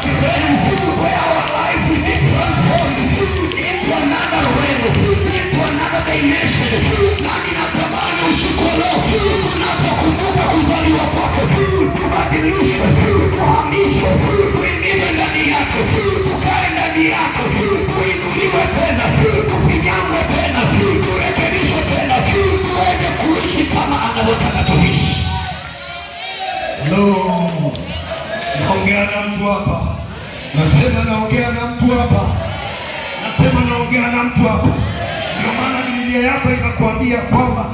where our life will be transformed into another realm, into another dimension. Na ninatamani usiku wa leo tunapokumbuka kuzaliwa kwake, tubadilishwe, tuhamishwe, tuingiwe ndani yako, tukae ndani yako, tuinuliwe tena, tufinyangwe tena, turekebishwe tena, tuweze kuishi kama anavyotaka tuishi. Hello. Naongea na mtu hapa. Nasema naongea na mtu hapa. Nasema naongea na mtu hapa. Ndio maana Biblia yako inakuambia kwamba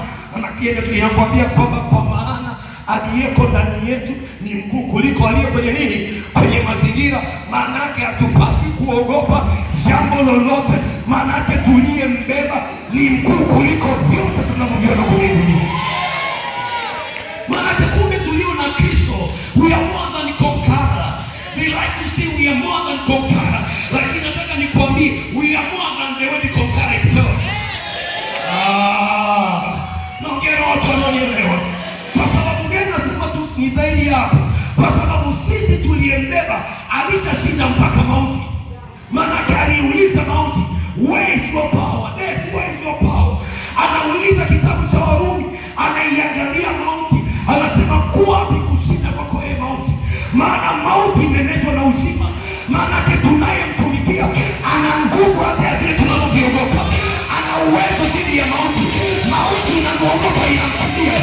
inakuambia kwamba kwa maana aliyeko ndani yetu ni mkuu kuliko aliye kwenye nini? Kwenye mazingira. Maana yake hatupasi kuogopa jambo lolote. Maana yake tuliyembeba ni mkuu kuliko vyote tunavyoviona duniani. Maana yake kumbe tulio na Kristo, we are more than conqueror. We like to say we are more than conqueror. Lakini nataka nikwambie, we are more than the word conqueror itself. Naongea na watu wanaonielewa. Kwa sababu gani nasema tu ni zaidi hapo? Kwa sababu sisi tuliyembeba alishashinda mpaka mauti. Maana aliuliza mauti, where is your power? Death, where is your power? Anauliza kitabu cha Warumi, anaiangalia mauti, anasema kuwa wapi kushinda kwako ee mauti? Maana mauti imenetwa na uzima. Maana tunayemtumikia ana nguvu hata ya vile tunavyoogopa. Ana uwezo dhidi ya mauti. Mauti inamwogopa, inamkutia,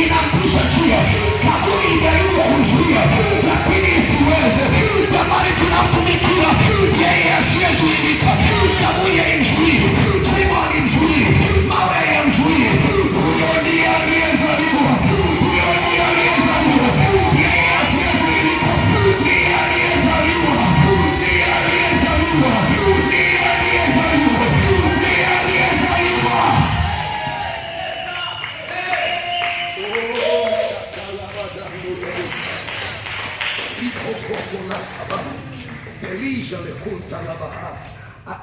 inampisha njia. Kaburi inajaribu kuzuia, lakini isiweze. Jamani, tunamtumikia yeye asiyezuilika. Kaburi haimzuii, shimo halimzuii, mawe hayamzuii. Huyo ndiye aliyezaliwa. Huyo ndiye aliyezaliwa. Yeye asiyezuilika. Ndiye aliyezaliwa. Ndiye aliyezaliwa. Ndiye aliyezaliwa. Ndiye aliyezaliwa. Elisha le kunta la baha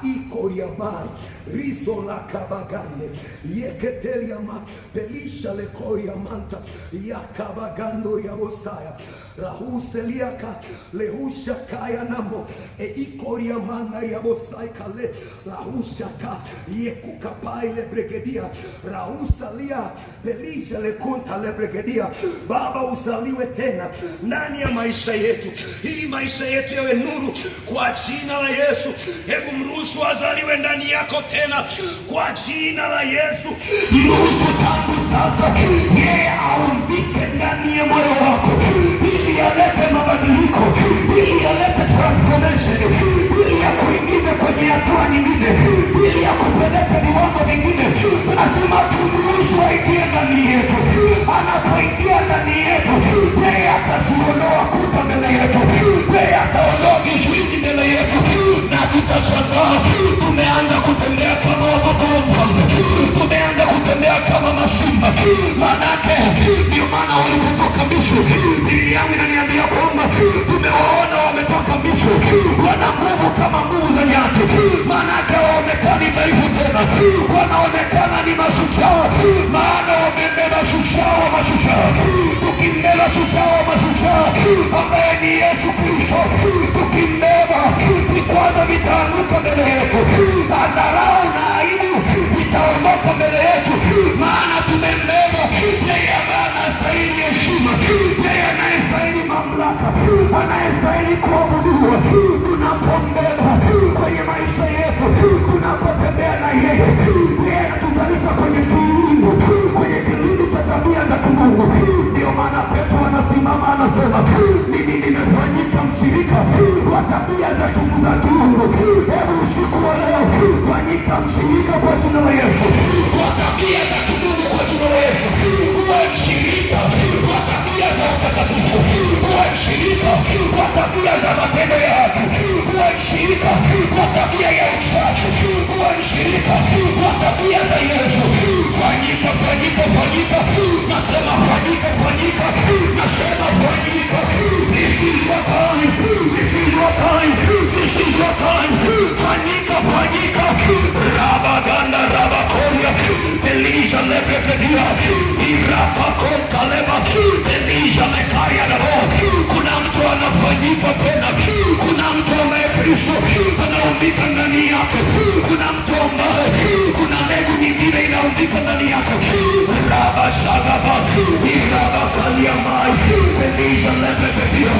aiko yamai riso la kabagande yeketeria ma belisha le koria manta ya kabagando ya bosaya rahuseliaka lehusha kaya namo ikoria manda ya bosai kale lahusha ka yekukapai le bregedia rahusalia belisha le kunta le bregedia. Baba, uzaliwe tena ndani ya maisha yetu, ili maisha yetu yawe nuru kwa jina la Yesu. Hebu mruhusu azaliwe ndani yako tena kwa jina la Yesu. Mruhusu tangu sasa yeye aumbike ndani ya moyo wako, ili alete mabadiliko, ili alete transformation, ili akuingize kwenye hatua nyingine, ili akupeleke viwango vingine. Lazima tumruhusu aingie ndani yetu. Anapoingia ndani yetu, yeye atatuondoa kuta mbele yetu, yeye ataondoa vizuizi mbele yetu, na tutashangaa tumeanza kutembea kama watoto wa mfalme, tumeanza kutembea kama masimba. Manake ndio maana walipotoka Misri, Biblia yangu inaniambia kwamba tumewaona wametoka Misri wana nguvu kama nguvu za nyati. Manake waonekani dhaifu tena, wanaonekana ni mashujaa, maana wamebeba shujaa wa mashujaa. Tukimbeba shujaa wa mashujaa ambaye ni Yesu Kristo, tukimbeba vikwazo vitaanguka mbele yetu, dharau na aibu vitaondoka mbele yetu, maana tumembeba yeye ambaye anastahili heshima, yeye anayestahili mamlaka, anayestahili kuabudiwa. Tunapombeba kwenye maisha yetu, tunapotembea na yeye, yeye anatuzalisha kwenye kiungo, kwenye kilindi cha tabia za kimungu. Ndio maana Petro anasimama anasema, mimi nimefanyika mshirika wa tabia za kimungu. Hebu usiku wa leo fanyika mshirika kwa jina la Yesu, kwa tabia za kimungu kwa jina la Yesu. Uwe mshirika kwa tabia za utakatifu, uwe mshirika kwa tabia za matendo ya haki, uwe mshirika kwa tabia ya usafi, uwe mshirika kwa tabia za Yesu. Fanyika, fanyika, fanyika. Nasema fanyika, fanyika. Nasema fanyika. This is your time. This is your time. This is your time. Fanyika, fanyika. Rabaganda Rabakoria, Elisha lepepedia, Irapakota leba, Elisha mekaya lebo. Kuna mtu anafanyika tena, kuna mtu ameprisho, anaumika ndani yako, kuna mtu ambaye, kuna mbegu nyingine inaumika ndani yako. Rabashagaba, Irabakalia mai, Elisha lepepedia,